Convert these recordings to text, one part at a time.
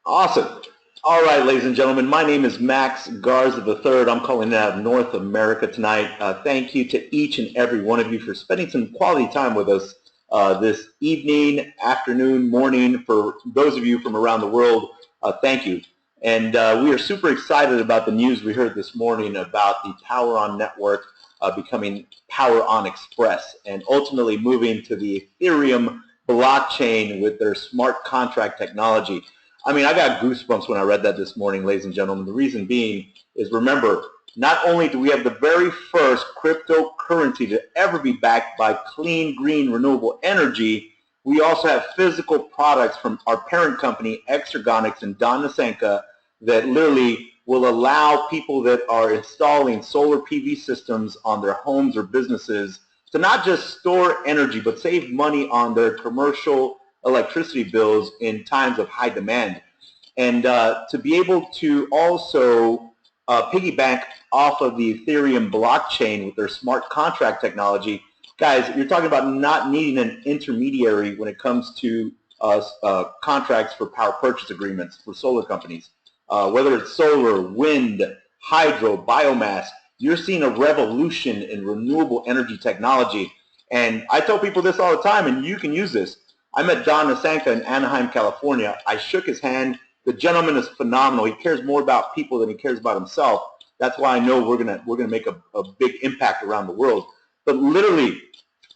Awesome. All right, ladies and gentlemen, my name is Max Garza III. I'm calling out of North America tonight. Thank you to each and every one of you for spending some quality time with us this evening, afternoon, morning. For those of you from around the world, thank you. And we are super excited about the news we heard this morning about the Power On network becoming Power On Express and ultimately moving to the Ethereum blockchain with their smart contract technology. I mean, I got goosebumps when I read that this morning, ladies and gentlemen. The reason being is, remember, not only do we have the very first cryptocurrency to ever be backed by clean, green, renewable energy, we also have physical products from our parent company, XeCoin and Don Nasenka, that literally will allow people that are installing solar PV systems on their homes or businesses to not just store energy, but save money on their commercial electricity bills in times of high demand. And to be able to also piggyback off of the Ethereum blockchain with their smart contract technology, guys, you're talking about not needing an intermediary when it comes to contracts for power purchase agreements for solar companies. Whether it's solar, wind, hydro, biomass, you're seeing a revolution in renewable energy technology. And I tell people this all the time, and you can use this. I met Don Nasenka in Anaheim, California. I shook his hand. The gentleman is phenomenal. He cares more about people than he cares about himself. That's why I know we're gonna make a big impact around the world. But literally,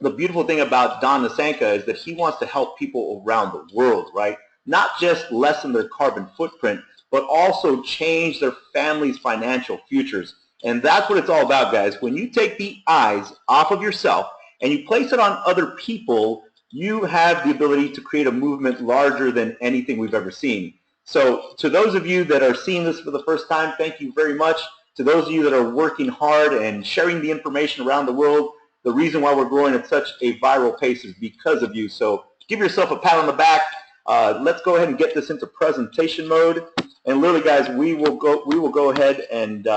the beautiful thing about Don Nasenka is that he wants to help people around the world, right? Not just lessen their carbon footprint, but also change their family's financial futures. And that's what it's all about, guys. When you take the eyes off of yourself and you place it on other people, you have the ability to create a movement larger than anything we've ever seen. So to those of you that are seeing this for the first time, thank you very much. To those of you that are working hard and sharing the information around the world, the reason why we're growing at such a viral pace is because of you. So give yourself a pat on the back. Let's go ahead and get this into presentation mode. And literally, guys, we will go ahead and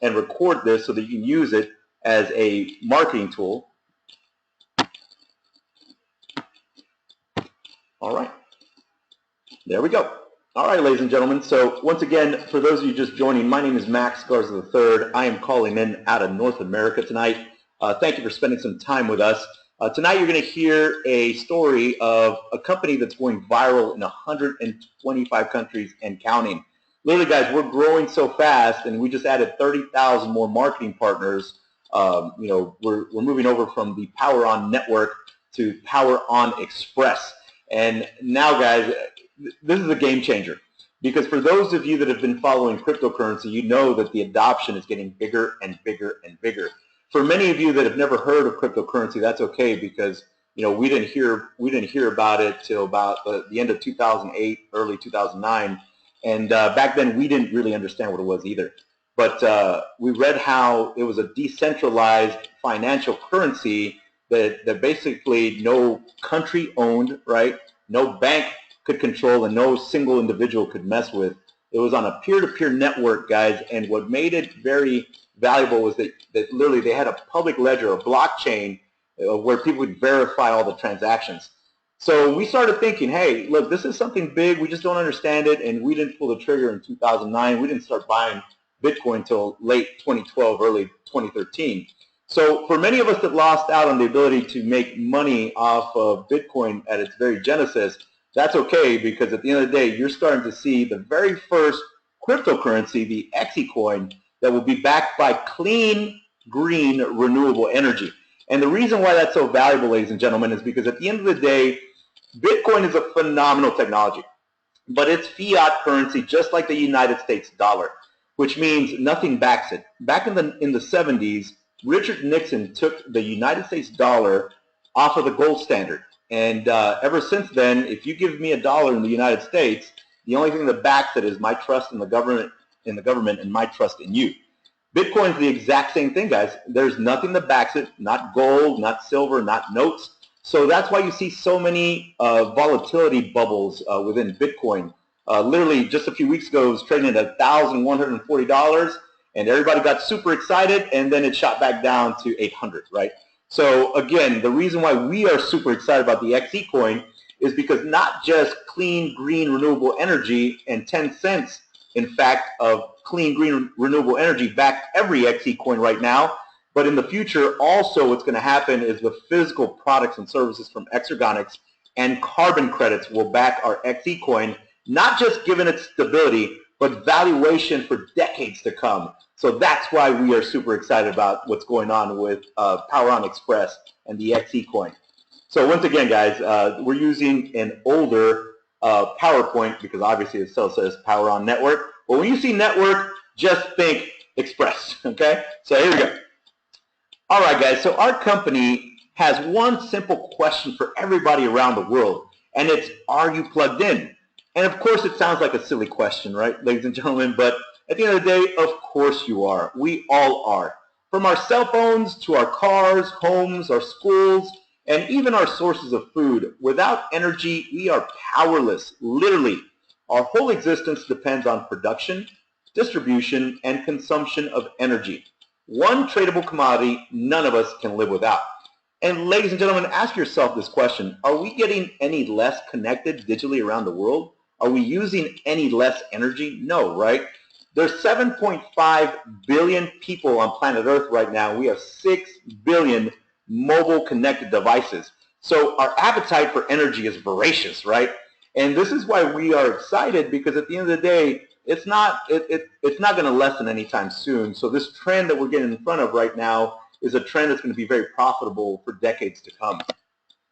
record this so that you can use it as a marketing tool. All right, there we go. All right, ladies and gentlemen. So once again, for those of you just joining, my name is Max Garza III. I am calling in out of North America tonight. Thank you for spending some time with us. Tonight you're going to hear a story of a company that's going viral in 125 countries and counting. Literally, guys, we're growing so fast, and we just added 30,000 more marketing partners. We're moving over from the Power On network to Power On Express. And now, guys, this is a game changer, because for those of you that have been following cryptocurrency, you know that the adoption is getting bigger and bigger and bigger. For many of you that have never heard of cryptocurrency, that's okay, because we didn't hear about it till about the end of 2008, early 2009, and back then we didn't really understand what it was either. But we read how it was a decentralized financial currency that basically no country owned, right? No bank could control, and no single individual could mess with. It was on a peer-to-peer network, guys, and what made it very valuable was that literally they had a public ledger, a blockchain, where people would verify all the transactions. So we started thinking, hey, look, this is something big. We just don't understand it, and we didn't pull the trigger in 2009. We didn't start buying Bitcoin until late 2012, early 2013. So for many of us that lost out on the ability to make money off of Bitcoin at its very genesis, that's okay, because at the end of the day, you're starting to see the very first cryptocurrency, the XeCoin, that will be backed by clean, green, renewable energy. And the reason why that's so valuable, ladies and gentlemen, is because at the end of the day, Bitcoin is a phenomenal technology, but it's fiat currency just like the United States dollar, which means nothing backs it. Back in the 70s, Richard Nixon took the United States dollar off of the gold standard. And ever since then, if you give me $1 in the United States, the only thing that backs it is my trust in the government and my trust in you. Bitcoin is the exact same thing, guys. There's nothing that backs it, not gold, not silver, not notes. So that's why you see so many volatility bubbles within Bitcoin. Literally, just a few weeks ago, it was trading at $1,140, and everybody got super excited, and then it shot back down to 800, right? So again, the reason why we are super excited about the XeCoin is because not just clean, green, renewable energy and 10 cents, in fact, of clean, green, renewable energy back every XeCoin right now, but in the future, also what's going to happen is the physical products and services from Xergonics and carbon credits will back our XeCoin, not just given its stability, but valuation for decades to come. So that's why we are super excited about what's going on with Power on Xpress and the XeCoin. So once again, guys, we're using an older PowerPoint because obviously it still says Power on Network. But when you see network, just think Xpress, okay? So here we go. All right, guys, so our company has one simple question for everybody around the world, and it's, are you plugged in? And of course, it sounds like a silly question, right, ladies and gentlemen, but at the end of the day, of course you are. We all are. From our cell phones to our cars, homes, our schools, and even our sources of food. Without energy, we are powerless, literally. Our whole existence depends on production, distribution, and consumption of energy. One tradable commodity none of us can live without. And ladies and gentlemen, ask yourself this question. Are we getting any less connected digitally around the world? Are we using any less energy? No, right? There's 7.5 billion people on planet Earth right now. We have 6 billion mobile connected devices. So our appetite for energy is voracious, right? And this is why we are excited, because at the end of the day, it's not going to lessen anytime soon. So this trend that we're getting in front of right now is a trend that's going to be very profitable for decades to come.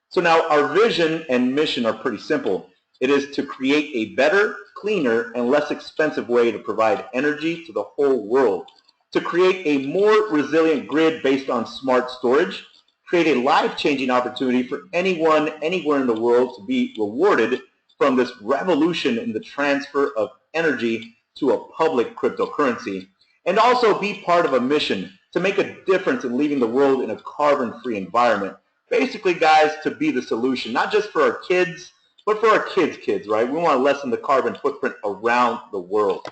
So now our vision and mission are pretty simple. It is to create a better, cleaner, and less expensive way to provide energy to the whole world, to create a more resilient grid based on smart storage, create a life-changing opportunity for anyone, anywhere in the world to be rewarded from this revolution in the transfer of energy to a public cryptocurrency, and also be part of a mission to make a difference in leaving the world in a carbon-free environment. Basically, guys, to be the solution, not just for our kids, but for our kids' kids, right? We want to lessen the carbon footprint around the world.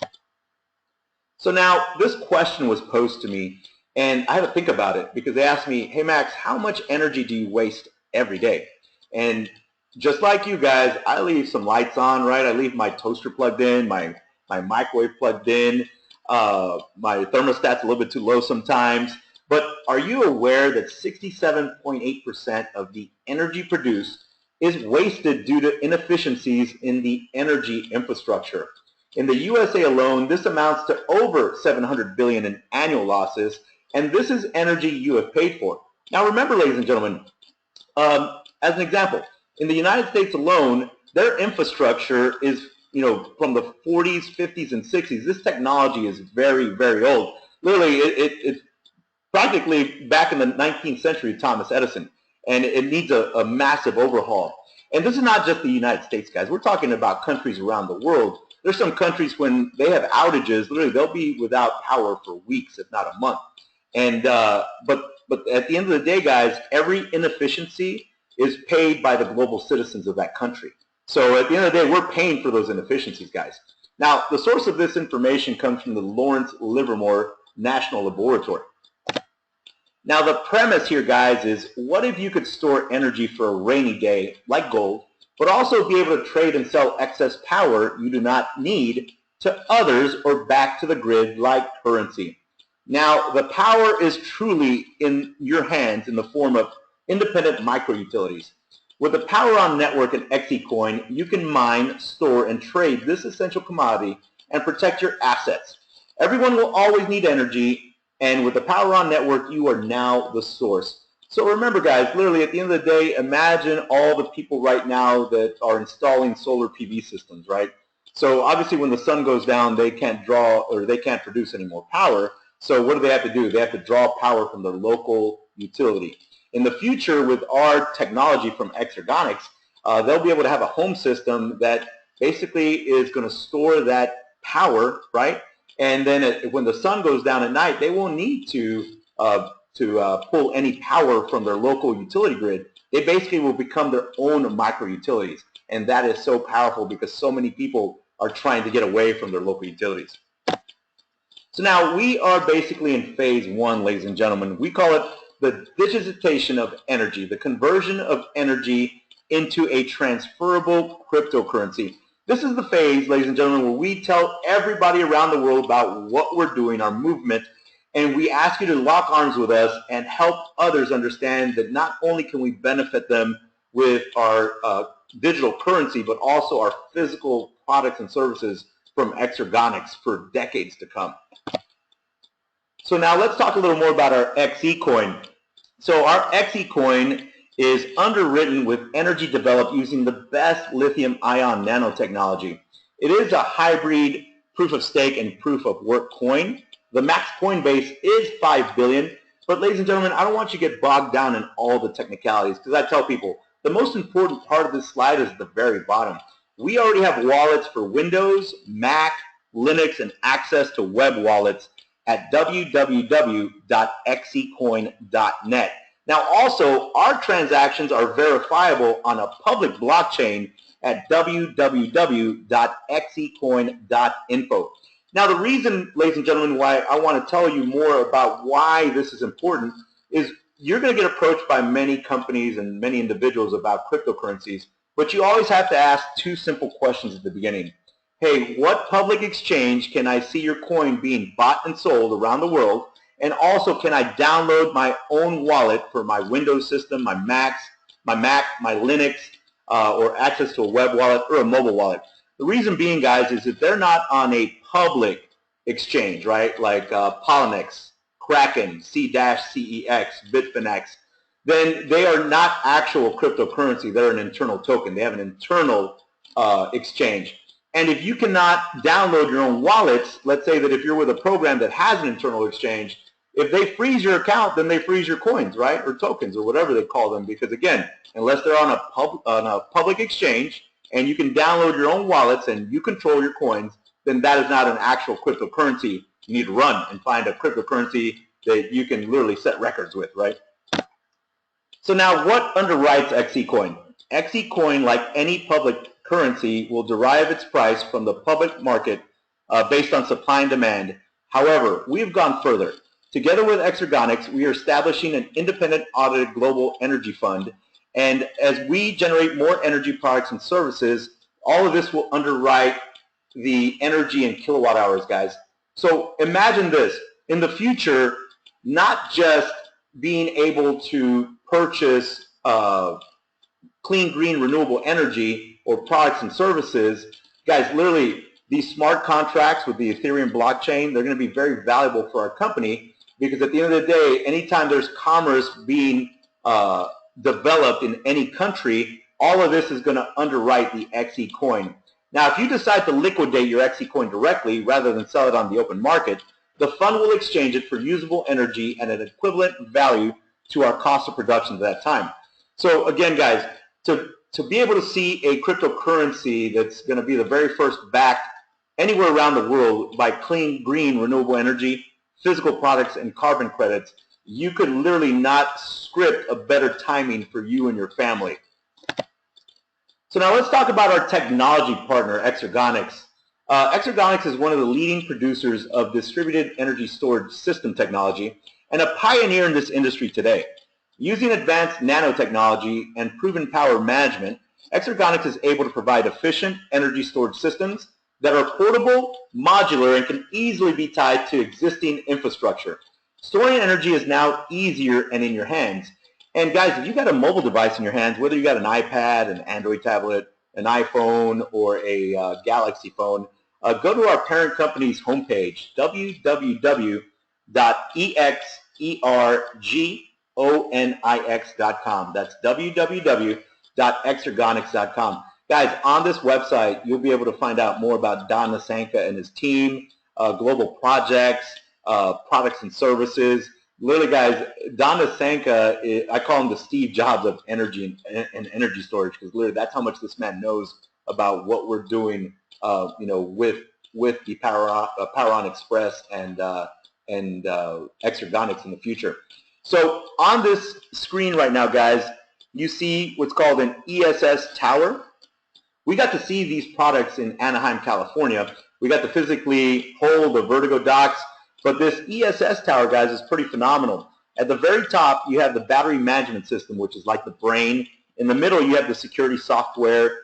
So now, this question was posed to me, and I had to think about it because they asked me, hey, Max, how much energy do you waste every day? And just like you guys, I leave some lights on, right? I leave my toaster plugged in, my microwave plugged in, my thermostat's a little bit too low sometimes. But are you aware that 67.8% of the energy produced is wasted due to inefficiencies in the energy infrastructure? In the USA alone, this amounts to over $700 billion in annual losses, and this is energy you have paid for. Now remember, ladies and gentlemen, as an example, in the United States alone, their infrastructure is, from the 40s, 50s, and 60s. This technology is very, very old. Literally, it's practically back in the 19th century, Thomas Edison, and it needs a massive overhaul. And this is not just the United States, guys. We're talking about countries around the world. There's some countries when they have outages, literally they'll be without power for weeks, if not a month. And but at the end of the day, guys, every inefficiency is paid by the global citizens of that country. So at the end of the day, we're paying for those inefficiencies, guys. Now, the source of this information comes from the Lawrence Livermore National Laboratory. Now, the premise here, guys, is what if you could store energy for a rainy day, like gold, but also be able to trade and sell excess power you do not need to others or back to the grid like currency? Now, the power is truly in your hands in the form of independent micro-utilities. With the Power On Network and XeCoin, you can mine, store, and trade this essential commodity and protect your assets. Everyone will always need energy, and with the Power On Network, you are now the source. So remember, guys, literally at the end of the day, imagine all the people right now that are installing solar PV systems, right? So obviously when the sun goes down, they can't draw or they can't produce any more power. So what do they have to do? They have to draw power from their local utility. In the future, with our technology from Xergonics, they'll be able to have a home system that basically is going to store that power, right? And then when the sun goes down at night, they won't need to pull any power from their local utility grid. They basically will become their own micro-utilities. And that is so powerful because so many people are trying to get away from their local utilities. So now we are basically in phase one, ladies and gentlemen. We call it the digitization of energy, the conversion of energy into a transferable cryptocurrency. This is the phase, ladies and gentlemen, where we tell everybody around the world about what we're doing, our movement, and we ask you to lock arms with us and help others understand that not only can we benefit them with our digital currency, but also our physical products and services from Xergonics for decades to come. So now let's talk a little more about our XeCoin. So our XeCoin is underwritten with energy developed using the best lithium-ion nanotechnology. It is a hybrid proof-of-stake and proof-of-work coin. The max coin base is 5 billion, but ladies and gentlemen, I don't want you to get bogged down in all the technicalities, because I tell people, the most important part of this slide is the very bottom. We already have wallets for Windows, Mac, Linux, and access to web wallets at www.xecoin.net. Now also, our transactions are verifiable on a public blockchain at www.xecoin.info. Now the reason, ladies and gentlemen, why I want to tell you more about why this is important is you're going to get approached by many companies and many individuals about cryptocurrencies, but you always have to ask two simple questions at the beginning. Hey, what public exchange can I see your coin being bought and sold around the world? And also, can I download my own wallet for my Windows system, my Mac, my Linux, or access to a web wallet or a mobile wallet? The reason being, guys, is that they're not on a public exchange, right? Like Poloniex, Kraken, C-Cex, Bitfinex. Then they are not actual cryptocurrency. They're an internal token. They have an internal exchange. And if you cannot download your own wallets, let's say that if you're with a program that has an internal exchange, if they freeze your account, then they freeze your coins, right? Or tokens, or whatever they call them. Because again, unless they're on a public exchange and you can download your own wallets and you control your coins, then that is not an actual cryptocurrency. You need to run and find a cryptocurrency that you can literally set records with, right? So now what underwrites XeCoin? XeCoin, like any public currency, will derive its price from the public market based on supply and demand. However, we've gone further. Together with Xergonics, we are establishing an independent audited global energy fund, and as we generate more energy products and services, all of this will underwrite the energy in kilowatt hours, guys. So imagine this. In the future, not just being able to purchase clean, green, renewable energy or products and services, guys, literally these smart contracts with the Ethereum blockchain, they're going to be very valuable for our company, because at the end of the day, anytime there's commerce being developed in any country, all of this is going to underwrite the XeCoin. Now, if you decide to liquidate your XeCoin directly rather than sell it on the open market, the fund will exchange it for usable energy and an equivalent value to our cost of production at that time. So again, guys, to be able to see a cryptocurrency that's going to be the very first backed anywhere around the world by clean, green, renewable energy, physical products, and carbon credits, you could literally not script a better timing for you and your family. So now let's talk about our technology partner, Xergonics. Xergonics is one of the leading producers of distributed energy storage system technology and a pioneer in this industry today. Using advanced nanotechnology and proven power management, Xergonics is able to provide efficient energy storage systems that are portable, modular, and can easily be tied to existing infrastructure. Storing energy is now easier and in your hands. And guys, if you got a mobile device in your hands, whether you got an iPad, an Android tablet, an iPhone, or a Galaxy phone, go to our parent company's homepage, www.xecoonix.com. That's www.xergonics.com. Guys, on this website, you'll be able to find out more about Don Nasanka and his team, global projects, products and services. Literally, guys, Don Nasanka, I call him the Steve Jobs of energy and energy storage, because literally that's how much this man knows about what we're doing, with the Power On Xpress and Xergonics in the future. So on this screen right now, guys, you see what's called an ESS tower. We got to see these products in Anaheim, California. We got to physically hold the Vertigo docks, but this ESS tower, guys, is pretty phenomenal. At the very top, you have the battery management system, which is like the brain In the middle, you have the security software.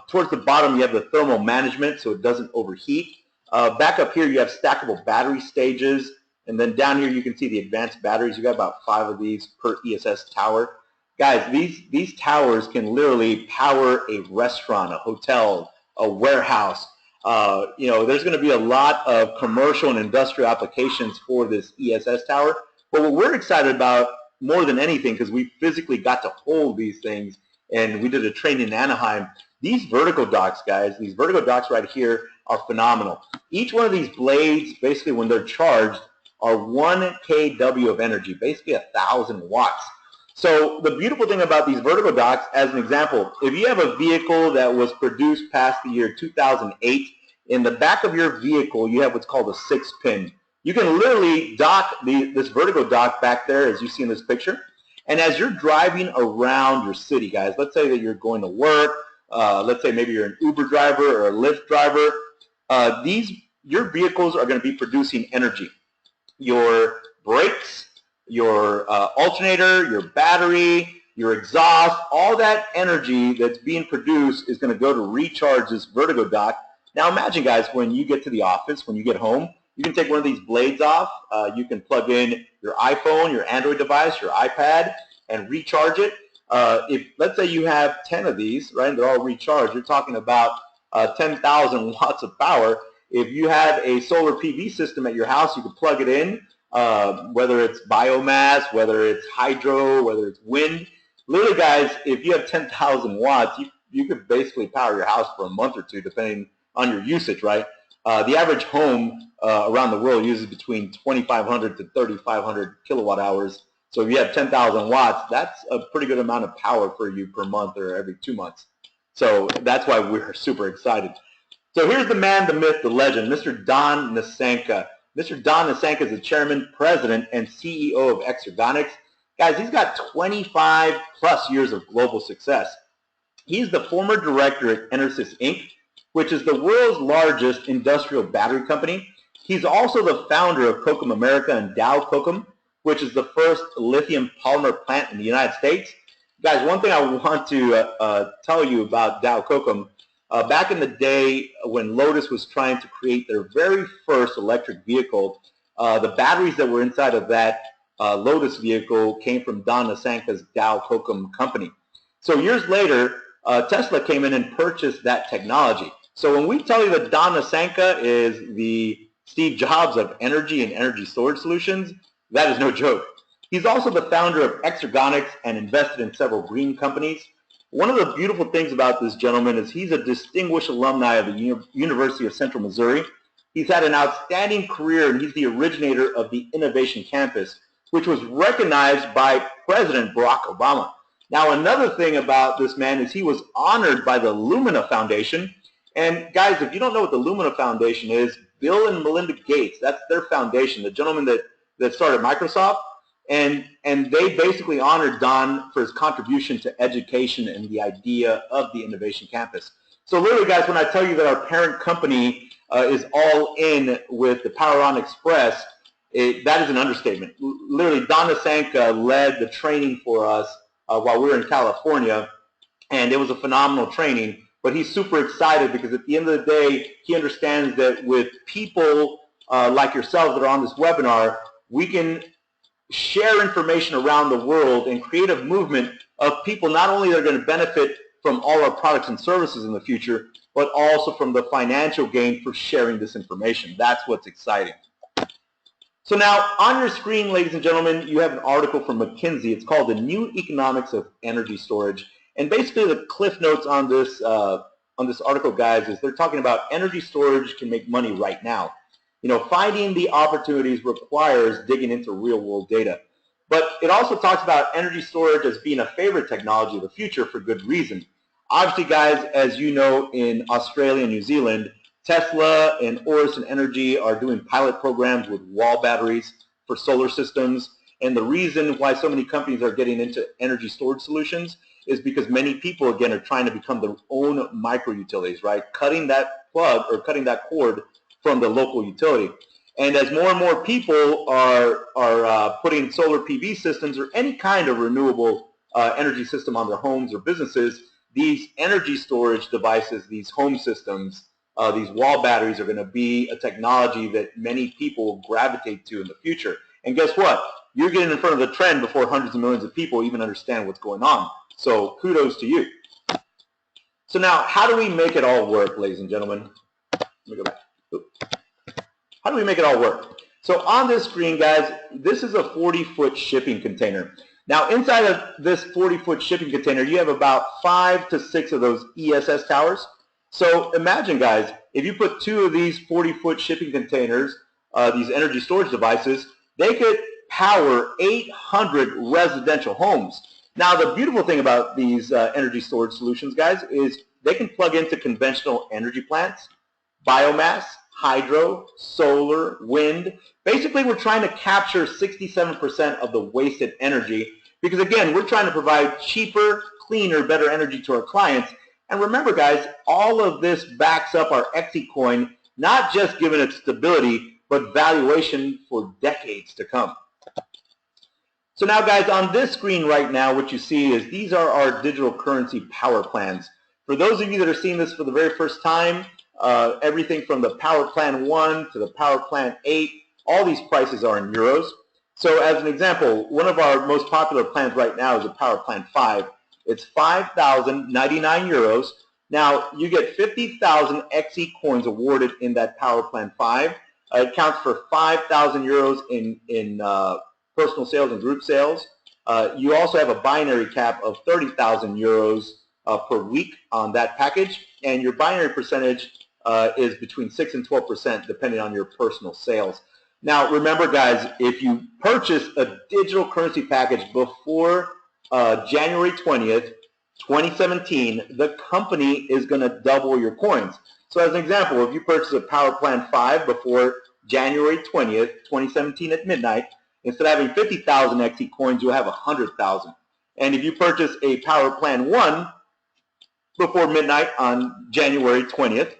Towards the bottom, you have the thermal management, so it doesn't overheat. Back up here, you have stackable battery stages. And then down here, you can see the advanced batteries. You got about 5 of these per ESS tower. Guys, these towers can literally power a restaurant, a hotel, a warehouse. There's going to be a lot of commercial and industrial applications for this ESS tower. But what we're excited about more than anything, because we physically got to hold these things, and we did a training in Anaheim, these vertical docks, guys, these vertical docks right here are phenomenal. Each one of these blades, basically when they're charged, are 1 kW of energy, basically 1,000 watts. So the beautiful thing about these vertical docks, as an example, if you have a vehicle that was produced past the year 2008, in the back of your vehicle, you have what's called a 6-pin. You can literally dock this vertical dock back there, as you see in this picture. And as you're driving around your city, guys, let's say that you're going to work, let's say maybe you're an Uber driver or a Lyft driver, your vehicles are going to be producing energy. Your brakes, your alternator, your battery, your exhaust, all that energy that's being produced is going to go to recharge this vertigo dock. Now imagine, guys, when you get to the office, when you get home, you can take one of these blades off. You can plug in your iPhone, your Android device, your iPad, and recharge it. If let's say you have 10 of these, right, and they're all recharged, you're talking about 10,000 watts of power. If you have a solar PV system at your house, you can plug it in, whether it's biomass, whether it's hydro, whether it's wind. Literally, guys, if you have 10,000 watts, you could basically power your house for a month or two, depending on your usage, right? The average home around the world uses between 2,500 to 3,500 kilowatt hours. So if you have 10,000 watts, that's a pretty good amount of power for you per month or every 2 months. So that's why we're super excited. So here's the man, the myth, the legend, Mr. Don Nasanka. Mr. Don Nasanka is the chairman, president, and CEO of XeCoin. Guys, he's got 25 plus years of global success. He's the former director at Enersys Inc., which is the world's largest industrial battery company. He's also the founder of Kokum America and Dow Kokum, which is the first lithium polymer plant in the United States. Guys, one thing I want to tell you about Dow Kokum, back in the day when Lotus was trying to create their very first electric vehicle, the batteries that were inside of that Lotus vehicle came from Don Nasanka's Dow Kokum company. So years later, Tesla came in and purchased that technology. So when we tell you that Don Nasanka is the Steve Jobs of energy and energy storage solutions, that is no joke. He's also the founder of XeCoin and invested in several green companies. One of the beautiful things about this gentleman is he's a distinguished alumni of the University of Central Missouri. He's had an outstanding career, and he's the originator of the Innovation Campus, which was recognized by President Barack Obama. Now, another thing about this man is he was honored by the Lumina Foundation. And guys, if you don't know what the Lumina Foundation is, Bill and Melinda Gates, that's their foundation, the gentleman that started Microsoft. And they basically honored Don for his contribution to education and the idea of the Innovation Campus. So literally, guys, when I tell you that our parent company is all in with the Power On Xpress, that is an understatement. Literally, Don Nasanka led the training for us while we were in California, and it was a phenomenal training. But he's super excited because at the end of the day, he understands that with people like yourselves that are on this webinar, we can share information around the world and create a movement of people not only that are going to benefit from all our products and services in the future, but also from the financial gain for sharing this information. That's what's exciting. So now on your screen, ladies and gentlemen, you have an article from McKinsey. It's called The New Economics of Energy Storage. And basically the cliff notes on this article, guys, is they're talking about energy storage can make money right now. You know, finding the opportunities requires digging into real-world data. But it also talks about energy storage as being a favorite technology of the future for good reason. Obviously, guys, as you know, in Australia and New Zealand, Tesla and Orison Energy are doing pilot programs with wall batteries for solar systems. And the reason why so many companies are getting into energy storage solutions is because many people, again, are trying to become their own micro-utilities, right? Cutting that plug or cutting that cord from the local utility. And as more and more people are putting solar PV systems or any kind of renewable energy system on their homes or businesses, these energy storage devices, these home systems, these wall batteries are going to be a technology that many people will gravitate to in the future. And guess what? You're getting in front of the trend before hundreds of millions of people even understand what's going on. So kudos to you. So now, how do we make it all work, ladies and gentlemen? Let me go back. How do we make it all work? So on this screen, guys, this is a 40-foot shipping container. Now, inside of this 40-foot shipping container, you have about 5 to 6 of those ESS towers. So imagine, guys, if you put 2 of these 40-foot shipping containers, these energy storage devices, they could power 800 residential homes. Now, the beautiful thing about these energy storage solutions, guys, is they can plug into conventional energy plants, biomass, hydro, solar, wind. Basically, we're trying to capture 67% of the wasted energy because, again, we're trying to provide cheaper, cleaner, better energy to our clients. And remember, guys, all of this backs up our XeCoin, not just given its stability, but valuation for decades to come. So now, guys, on this screen right now, what you see is these are our digital currency power plans. For those of you that are seeing this for the very first time, everything from the Power Plan 1 to the Power Plan 8, all these prices are in euros. So as an example, one of our most popular plans right now is the Power Plan 5. It's 5,099 euros. Now, you get 50,000 XeCoins awarded in that Power Plan 5. It counts for 5,000 euros in personal sales and group sales. You also have a binary cap of 30,000 euros per week on that package, and your binary percentage is between 6 and 12% depending on your personal sales. Now, remember, guys, if you purchase a digital currency package before January 20th, 2017, the company is going to double your coins. So as an example, if you purchase a Power Plan 5 before January 20th, 2017 at midnight, instead of having 50,000 XeCoins, you'll have 100,000. And if you purchase a Power Plan 1 before midnight on January 20th,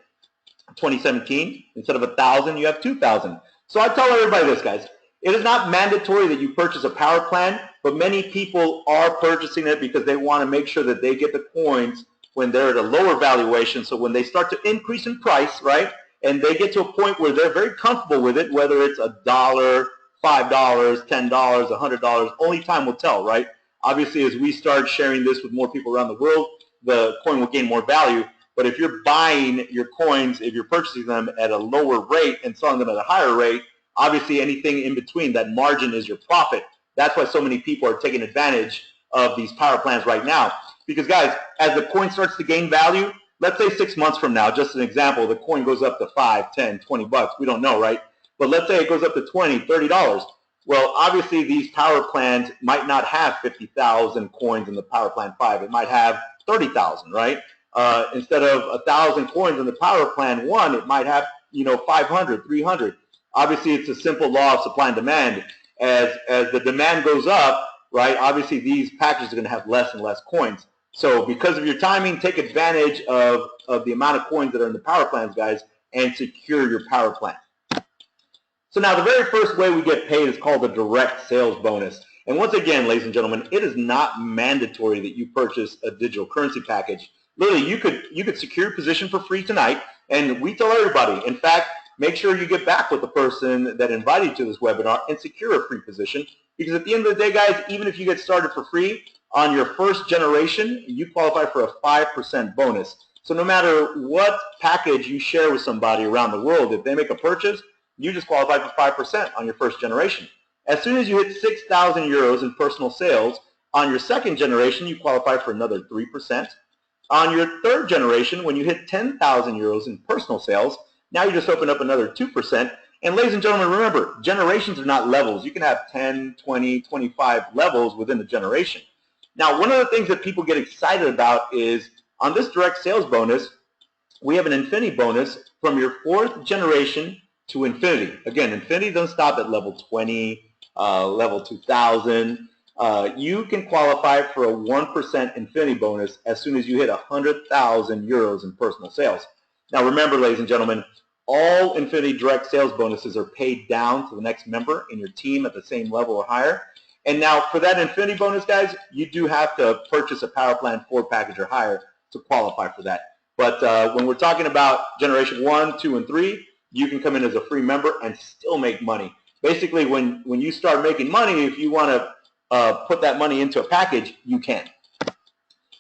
2017, instead of 1,000, you have 2,000. So I tell everybody this, guys. It is not mandatory that you purchase a power plan, but many people are purchasing it because they want to make sure that they get the coins when they're at a lower valuation. So when they start to increase in price, right, and they get to a point where they're very comfortable with it, whether it's $1, $5, $10, $100, only time will tell, right? Obviously, as we start sharing this with more people around the world, the coin will gain more value. But if you're buying your coins, if you're purchasing them at a lower rate and selling them at a higher rate, obviously anything in between, that margin is your profit. That's why so many people are taking advantage of these power plans right now. Because, guys, as the coin starts to gain value, let's say 6 months from now, just an example, the coin goes up to 5, 10, 20 bucks. We don't know, right? But let's say it goes up to $20, $30. Well, obviously these power plans might not have 50,000 coins in the Power Plan 5. It might have 30,000, right? Instead of 1,000 coins in the Power Plan 1, it might have, 500, 300. Obviously, it's a simple law of supply and demand. As the demand goes up, right, obviously these packages are going to have less and less coins. So because of your timing, take advantage of the amount of coins that are in the power plans, guys, and secure your power plan. So now the very first way we get paid is called a direct sales bonus. And once again, ladies and gentlemen, it is not mandatory that you purchase a digital currency package. Literally, you could secure a position for free tonight, and we tell everybody, in fact, make sure you get back with the person that invited you to this webinar and secure a free position, because at the end of the day, guys, even if you get started for free, on your first generation, you qualify for a 5% bonus. So no matter what package you share with somebody around the world, if they make a purchase, you just qualify for 5% on your first generation. As soon as you hit 6,000 euros in personal sales, on your second generation, you qualify for another 3%. On your third generation, when you hit 10,000 euros in personal sales, now you just open up another 2%. And ladies and gentlemen, remember, generations are not levels. You can have 10, 20, 25 levels within a generation. Now, one of the things that people get excited about is on this direct sales bonus, we have an infinity bonus from your fourth generation to infinity. Again, infinity doesn't stop at level 20, level 2000. You can qualify for a 1% infinity bonus as soon as you hit 100,000 euros in personal sales. Now remember, ladies and gentlemen, all infinity direct sales bonuses are paid down to the next member in your team at the same level or higher. And now for that infinity bonus, guys, you do have to purchase a Power Plan 4 package or higher to qualify for that. But when we're talking about generation 1, 2, and 3, you can come in as a free member and still make money. Basically, when you start making money, if you want to put that money into a package, you can.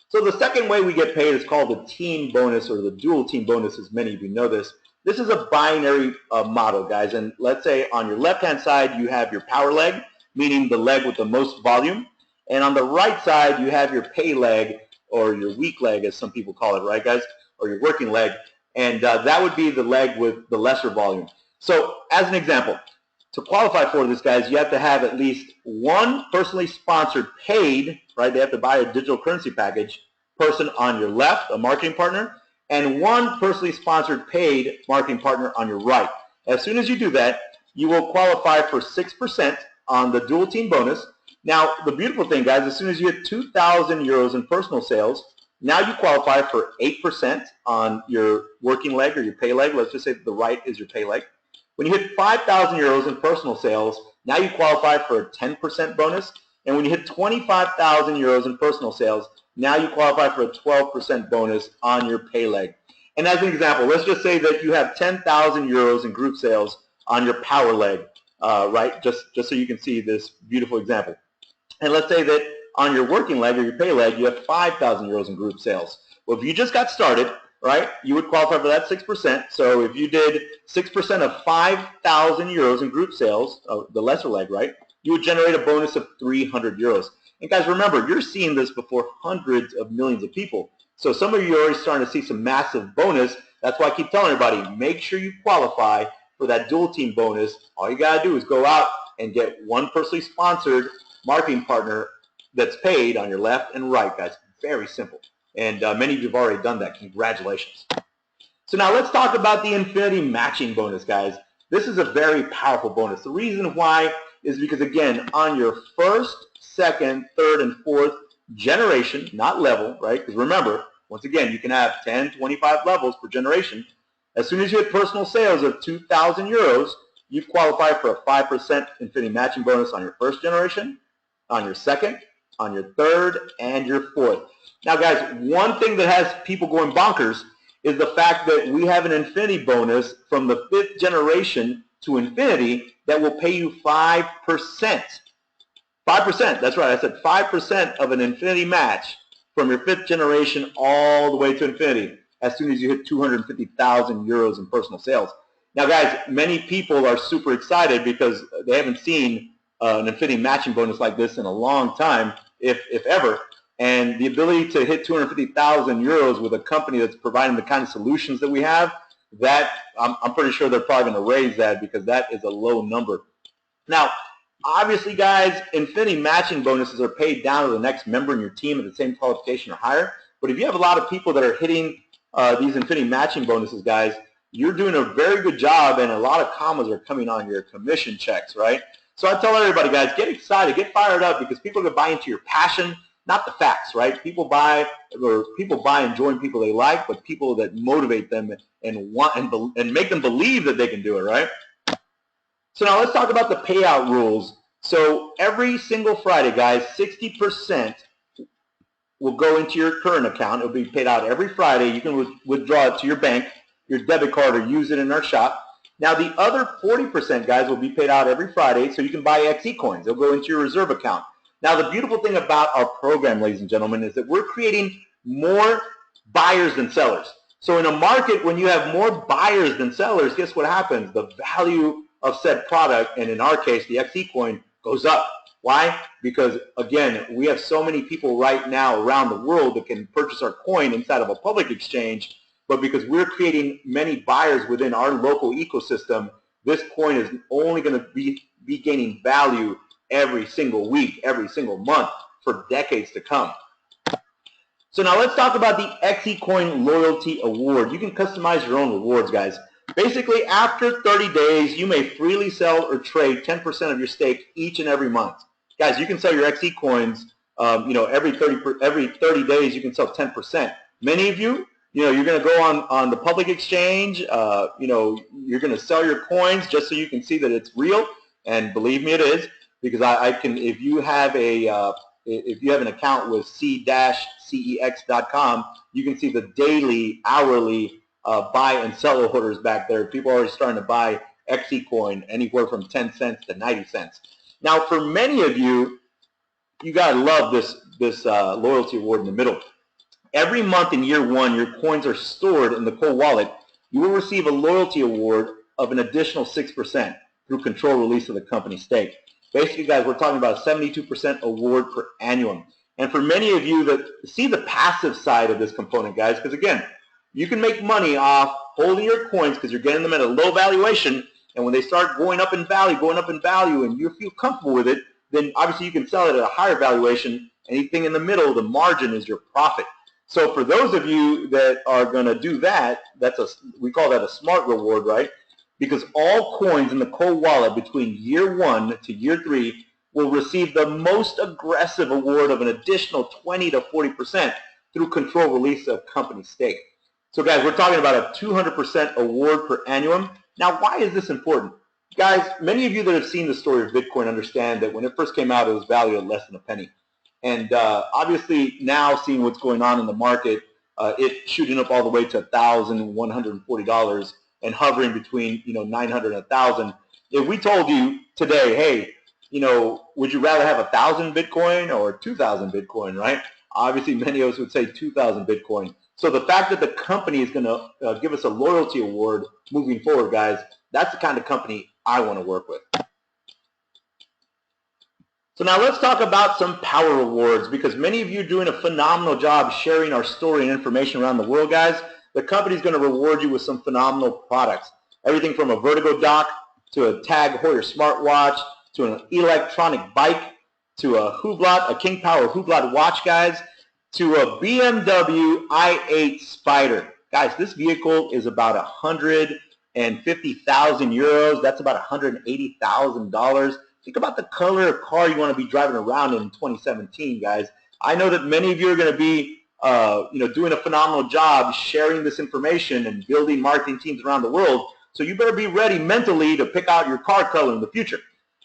So the second way we get paid is called the team bonus, or the dual team bonus, as many of you know this. This is a binary model, guys. And let's say on your left-hand side, you have your power leg, meaning the leg with the most volume. And on the right side, you have your pay leg, or your weak leg, as some people call it, right, guys? Or your working leg. And that would be the leg with the lesser volume. So as an example, to qualify for this, guys, you have to have at least one personally sponsored paid, right? They have to buy a digital currency package person on your left, a marketing partner, and one personally sponsored paid marketing partner on your right. As soon as you do that, you will qualify for 6% on the dual team bonus. Now, the beautiful thing, guys, as soon as you hit 2,000 euros in personal sales, now you qualify for 8% on your working leg or your pay leg. Let's just say the right is your pay leg. When you hit 5,000 euros in personal sales, now you qualify for a 10% bonus. And when you hit 25,000 euros in personal sales, now you qualify for a 12% bonus on your pay leg. And as an example, let's just say that you have 10,000 euros in group sales on your power leg, right? Just so you can see this beautiful example. And let's say that on your working leg or your pay leg, you have 5,000 euros in group sales. Well, if you just got started, right, you would qualify for that 6%. So if you did 6% of 5,000 euros in group sales, the lesser leg, right, you would generate a bonus of 300 euros. And guys, remember, you're seeing this before hundreds of millions of people. So some of you are already starting to see some massive bonus. That's why I keep telling everybody, make sure you qualify for that dual team bonus. All you got to do is go out and get one personally sponsored marketing partner that's paid on your left and right, guys. Very simple. And many of you have already done that. Congratulations. So now let's talk about the infinity matching bonus, guys. This is a very powerful bonus. The reason why is because, again, on your first, second, third, and fourth generation, not level, right? Because remember, once again, you can have 10, 25 levels per generation. As soon as you hit personal sales of 2,000 euros, you qualify for a 5% infinity matching bonus on your first generation, on your second, on your third, and your fourth. Now, guys, one thing that has people going bonkers is the fact that we have an infinity bonus from the fifth generation to infinity that will pay you 5%. 5%, that's right, I said 5% of an infinity match from your fifth generation all the way to infinity as soon as you hit 250,000 euros in personal sales. Now, guys, many people are super excited because they haven't seen an infinity matching bonus like this in a long time, if ever. And the ability to hit 250,000 euros with a company that's providing the kind of solutions that we have, that I'm pretty sure they're probably going to raise that because that is a low number. Now, obviously, guys, infinity matching bonuses are paid down to the next member in your team at the same qualification or higher. But if you have a lot of people that are hitting these infinity matching bonuses, guys, you're doing a very good job, and a lot of commas are coming on your commission checks, right? So I tell everybody, guys, get excited, get fired up, because people are going to buy into your passion, not the facts, right? People buy and join people they like, but people that motivate them and make them believe that they can do it, right? So now let's talk about the payout rules. So every single Friday, guys, 60% will go into your current account. It will be paid out every Friday. You can withdraw it to your bank, your debit card, or use it in our shop. Now the other 40%, guys, will be paid out every Friday, so you can buy XeCoins. They'll go into your reserve account. Now the beautiful thing about our program, ladies and gentlemen, is that we're creating more buyers than sellers. So in a market, when you have more buyers than sellers, guess what happens? The value of said product, and in our case, the XeCoin, goes up. Why? Because, again, we have so many people right now around the world that can purchase our coin inside of a public exchange, but because we're creating many buyers within our local ecosystem, this coin is only going to be gaining value every single week, every single month for decades to come. So now let's talk about the XeCoin Loyalty Award. You can customize your own rewards, guys. Basically, after 30 days, you may freely sell or trade 10% of your stake each and every month. Guys, you can sell your XeCoins, every 30 days you can sell 10%. Many of you, you're going to go on the public exchange, you're going to sell your coins just so you can see that it's real, and believe me, it is. because I can, if you have an account with C-Cex.com, you can see the daily, hourly buy and sell orders back there. People are already starting to buy XeCoin anywhere from 10 cents to 90 cents. Now, for many of you, you gotta love this loyalty award in the middle. Every month in year one, your coins are stored in the cold wallet. You will receive a loyalty award of an additional 6% through control release of the company stake. Basically, guys, we're talking about a 72% award per annum. And for many of you that see the passive side of this component, guys, because again, you can make money off holding your coins because you're getting them at a low valuation, and when they start going up in value, and you feel comfortable with it, then obviously you can sell it at a higher valuation. Anything in the middle, the margin is your profit. So for those of you that are going to do that, we call that a smart reward, right? Because all coins in the cold wallet between year 1 to year 3 will receive the most aggressive award of an additional 20 to 40% through control release of company stake. So guys, we're talking about a 200% award per annum. Now, why is this important? Guys, many of you that have seen the story of Bitcoin understand that when it first came out, it was valued at less than a penny. And obviously now seeing what's going on in the market, it's shooting up all the way to $1,140 and hovering between 900 and 1,000. If we told you today, hey, would you rather have 1,000 Bitcoin or 2,000 Bitcoin, right? Obviously, many of us would say 2,000 Bitcoin. So the fact that the company is going to give us a loyalty award moving forward, guys, that's the kind of company I want to work with. So now let's talk about some power rewards, because many of you are doing a phenomenal job sharing our story and information around the world, guys. The company is going to reward you with some phenomenal products. Everything from a Vertigo dock to a Tag Heuer smartwatch to an electronic bike to a Hublot, a King Power Hublot watch, guys, to a BMW i8 Spider. Guys, this vehicle is about 150,000 euros. That's about $180,000. Think about the color of car you want to be driving around in 2017, guys. I know that many of you are going to be doing a phenomenal job sharing this information and building marketing teams around the world. So you better be ready mentally to pick out your car color in the future.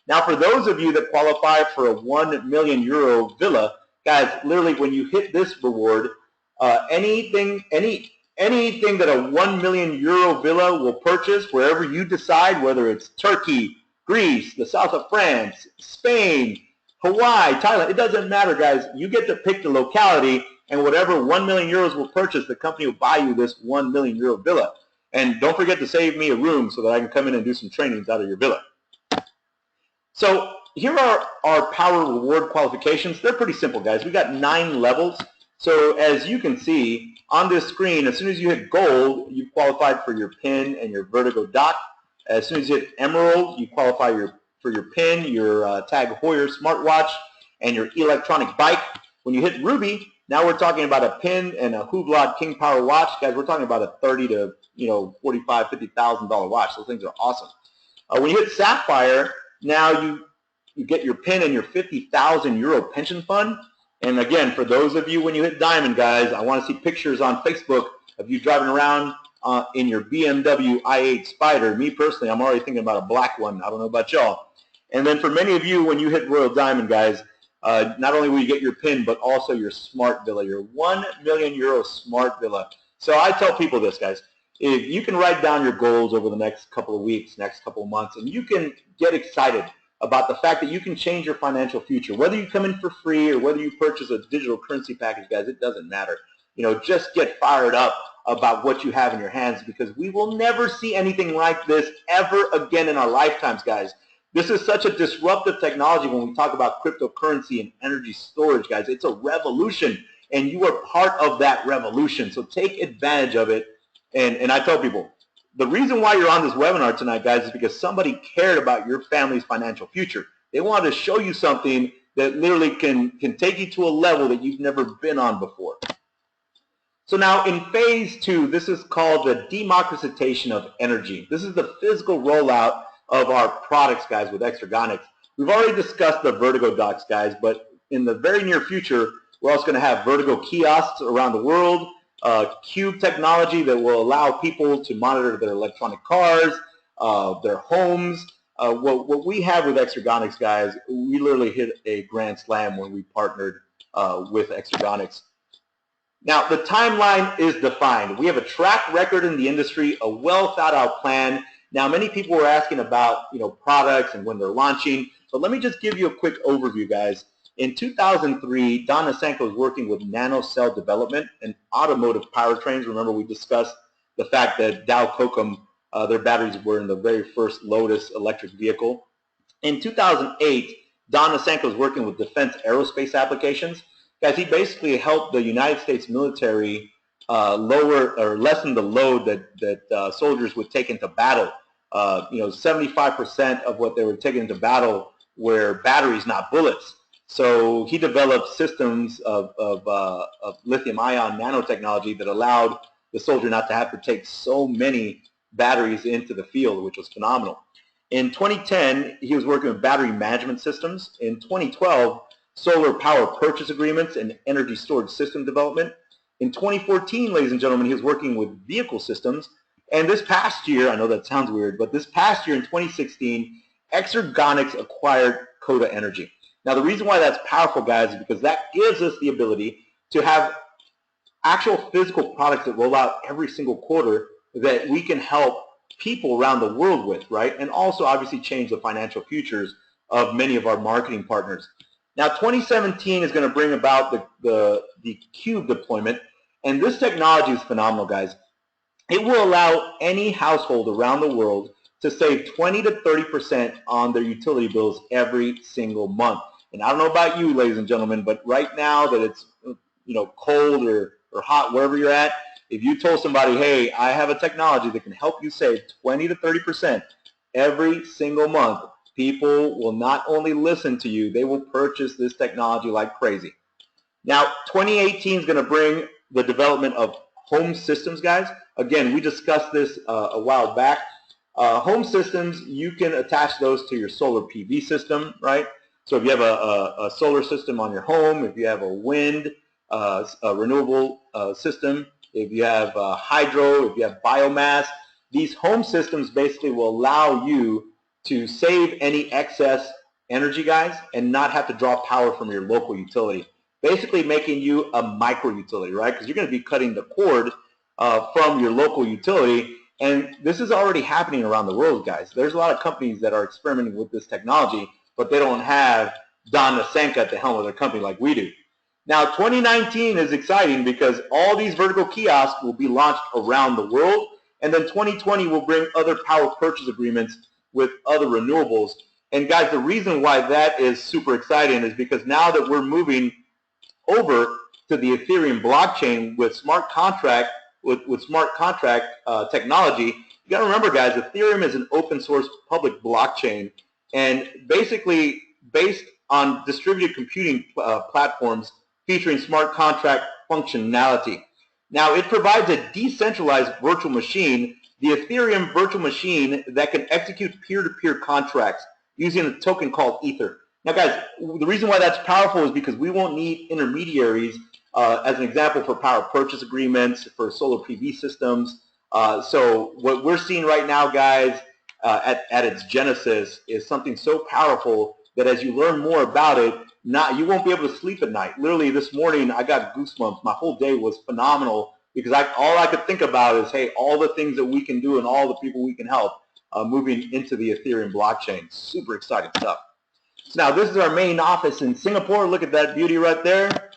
Now, for those of you that qualify for a 1 million euro villa, guys, literally when you hit this reward, anything that a 1 million euro villa will purchase wherever you decide, whether it's Turkey, Greece, the south of France, Spain, Hawaii, Thailand, it doesn't matter, guys. You get to pick the locality, and whatever 1 million euros will purchase, the company will buy you this 1 million euro villa. And don't forget to save me a room so that I can come in and do some trainings out of your villa. So here are our power reward qualifications. They're pretty simple, guys. We got 9 levels. So as you can see on this screen, as soon as you hit gold, you qualified for your PIN and your Vertigo dock. As soon as you hit emerald, you qualify for your PIN, your Tag Heuer smartwatch, and your electronic bike. When you hit ruby, now we're talking about a PIN and a Hublot King Power watch. Guys, we're talking about a $30,000 to $45,000, $50,000 watch. Those things are awesome. When you hit sapphire, now you get your PIN and your 50,000 euro pension fund. And again, for those of you when you hit diamond, guys, I want to see pictures on Facebook of you driving around in your BMW i8 Spider. Me personally, I'm already thinking about a black one. I don't know about y'all. And then for many of you, when you hit Royal Diamond, guys, not only will you get your PIN, but also your smart villa, your 1 million euro smart villa. So I tell people this, guys. If you can write down your goals over the next couple of weeks, next couple of months, and you can get excited about the fact that you can change your financial future, whether you come in for free or whether you purchase a digital currency package, guys, it doesn't matter. Just get fired up about what you have in your hands, because we will never see anything like this ever again in our lifetimes, guys. This is such a disruptive technology when we talk about cryptocurrency and energy storage, guys. It's a revolution, and you are part of that revolution. So take advantage of it. And I tell people, the reason why you're on this webinar tonight, guys, is because somebody cared about your family's financial future. They wanted to show you something that literally can take you to a level that you've never been on before. So now in phase 2, this is called the democratization of energy. This is the physical rollout of our products, guys, with Extragonics. We've already discussed the Vertigo docks, guys, but in the very near future, we're also going to have Vertigo kiosks around the world, cube technology that will allow people to monitor their electronic cars, their homes, what we have with Xergonics, guys, we literally hit a grand slam when we partnered with Xergonics. Now, the timeline is defined. We have a track record in the industry, a well thought out plan. Now, many people were asking about, products and when they're launching, but let me just give you a quick overview, guys. In 2003, Don Nasenko was working with nanocell development and automotive powertrains. Remember, we discussed the fact that Dow Kokum, their batteries were in the very first Lotus electric vehicle. In 2008, Don Nasenko was working with defense aerospace applications. Guys, he basically helped the United States military lower or lessen the load that soldiers would take into battle. 75% of what they were taking into battle were batteries, not bullets. So he developed systems of lithium-ion nanotechnology that allowed the soldier not to have to take so many batteries into the field, which was phenomenal. In 2010, he was working with battery management systems. In 2012, solar power purchase agreements and energy storage system development. In 2014, ladies and gentlemen, he was working with vehicle systems. And this past year, I know that sounds weird, but this past year in 2016, Xergonics acquired Coda Energy. Now, the reason why that's powerful, guys, is because that gives us the ability to have actual physical products that roll out every single quarter that we can help people around the world with, right? And also obviously change the financial futures of many of our marketing partners. Now, 2017 is going to bring about the Cube deployment, and this technology is phenomenal, guys. It will allow any household around the world to save 20 to 30% on their utility bills every single month. And I don't know about you, ladies and gentlemen, but right now that it's cold or hot, wherever you're at, if you told somebody, hey, I have a technology that can help you save 20 to 30% every single month, people will not only listen to you, they will purchase this technology like crazy. Now, 2018 is going to bring the development of home systems, guys. Again, we discussed this a while back. Home systems, you can attach those to your solar PV system, right? So if you have a solar system on your home, if you have a wind, a renewable system, if you have hydro, if you have biomass, these home systems basically will allow you to save any excess energy, guys, and not have to draw power from your local utility. Basically making you a micro utility, right? Because you're going to be cutting the cord from your local utility. And this is already happening around the world, guys. There's a lot of companies that are experimenting with this technology, but they don't have Don Nasenko at the helm of their company like we do. Now, 2019 is exciting because all these vertical kiosks will be launched around the world, and then 2020 will bring other power purchase agreements with other renewables. And guys, the reason why that is super exciting is because now that we're moving over to the Ethereum blockchain with smart contract technology, you got to remember, guys, Ethereum is an open source public blockchain, and basically based on distributed computing platforms featuring smart contract functionality. Now, it provides a decentralized virtual machine, the Ethereum virtual machine, that can execute peer-to-peer contracts using a token called Ether. Now, guys, the reason why that's powerful is because we won't need intermediaries, as an example, for power purchase agreements, for solar PV systems. So what we're seeing right now, guys, at its genesis is something so powerful that as you learn more about it, you won't be able to sleep at night. Literally this morning, I got goosebumps. My whole day was phenomenal because all I could think about is, hey, all the things that we can do and all the people we can help moving into the Ethereum blockchain. Super exciting stuff. So now this is our main office in Singapore. Look at that beauty right there.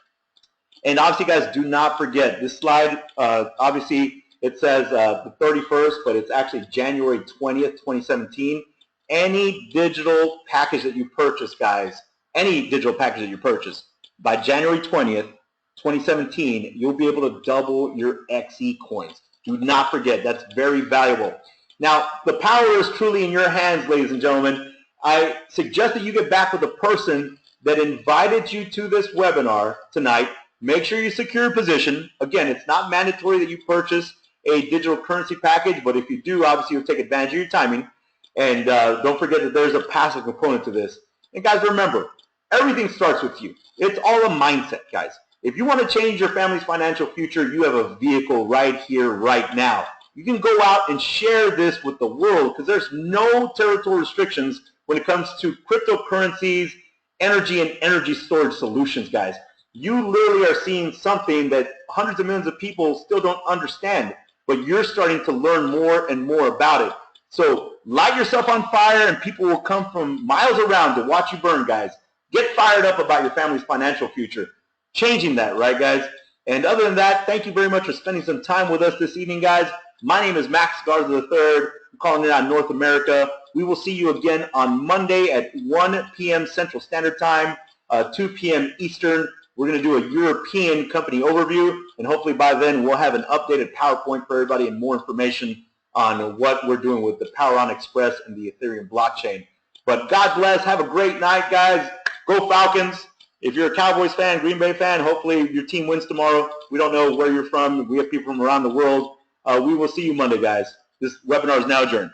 And obviously, guys, do not forget this slide. Obviously, it says the 31st, but it's actually January 20th, 2017. Any digital package that you purchase, guys, any digital package that you purchase, by January 20th, 2017, you'll be able to double your XeCoins. Do not forget, that's very valuable. Now, the power is truly in your hands, ladies and gentlemen. I suggest that you get back with the person that invited you to this webinar tonight. Make sure you secure a position. Again, it's not mandatory that you purchase a digital currency package, but if you do, obviously you'll take advantage of your timing. And don't forget that there's a passive component to this. And guys, remember, everything starts with you. It's all a mindset, guys. If you want to change your family's financial future, you have a vehicle right here, right now. you can go out and share this with the world, because there's no territorial restrictions when it comes to cryptocurrencies, energy, and energy storage solutions, guys. You literally are seeing something that hundreds of millions of people still don't understand, but you're starting to learn more and more about it. So light yourself on fire, and people will come from miles around to watch you burn, guys. Get fired up about your family's financial future. Changing that, right, guys? And other than that, thank you very much for spending some time with us this evening, guys. My name is Max Garza III. I'm calling in on North America. We will see you again on Monday at 1 p.m. Central Standard Time, 2 p.m. Eastern. We're going to do a European company overview, and hopefully by then we'll have an updated PowerPoint for everybody and more information on what we're doing with the Power on Xpress and the Ethereum blockchain. But God bless. Have a great night, guys. Go Falcons. If you're a Cowboys fan, Green Bay fan, hopefully your team wins tomorrow. We don't know where you're from. We have people from around the world. We will see you Monday, guys. This webinar is now adjourned.